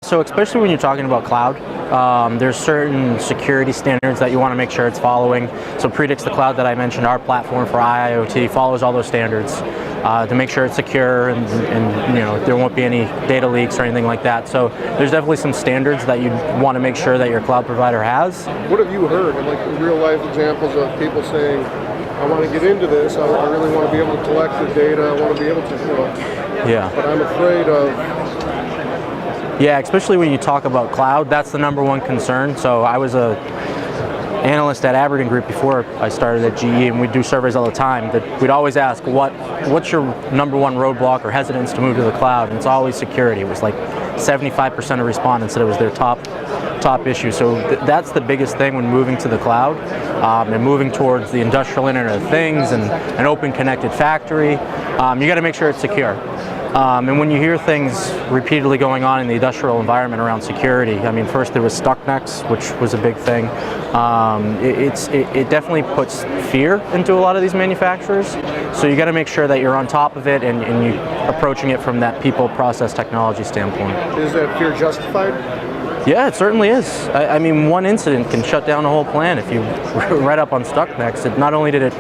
So especially when you're talking about cloud, there's certain security standards that you want to make sure it's following. So Predix the Cloud that I mentioned, our platform for IoT, follows all those standards to make sure it's secure and there won't be any data leaks or anything like that. So there's definitely some standards that you want to make sure that your cloud provider has. What have you heard, like real life examples of people saying, I want to get into this, I really want to be able to collect the data, I want to be able to, Yeah. But I'm afraid of... Yeah, especially when you talk about cloud, that's the number one concern. So I was a analyst at Aberdeen Group before I started at GE, and we'd do surveys all the time. That we'd always ask, what's your number one roadblock or hesitance to move to the cloud? And it's always security. It was like 75% of respondents said it was their top issue. So that's the biggest thing when moving to the cloud, and moving towards the industrial Internet of Things and an open connected factory. You got to make sure it's secure. And when you hear things repeatedly going on in the industrial environment around security, I mean, first there was Stuxnet, which was a big thing. It definitely puts fear into a lot of these manufacturers. So you got to make sure that you're on top of it and you're approaching it from that people, process, technology standpoint. Is that fear justified? Yeah, it certainly is. I mean, one incident can shut down a whole plant. If you read up on Stuxnet, not only did it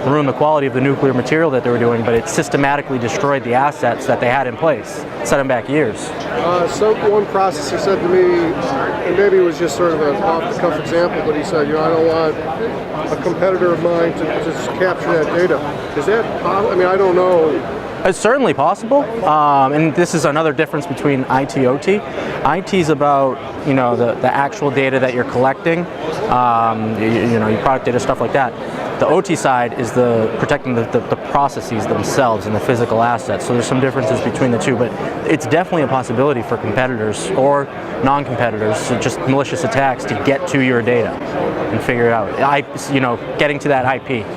ruin the quality of the nuclear material that they were doing, but it systematically destroyed the assets that they had in place, set them back years. One processor said to me, and maybe it was just sort of an off-the-cuff example, but he said, I don't want a competitor of mine to just capture that data. Is that possible? I mean, I don't know. It's certainly possible, and this is another difference between IT OT. IT is about the actual data that you're collecting, your product data, stuff like that. The OT side is protecting the processes themselves and the physical assets. So there's some differences between the two, but it's definitely a possibility for competitors or non-competitors, so just malicious attacks, to get to your data and figure it out. Getting to that IP.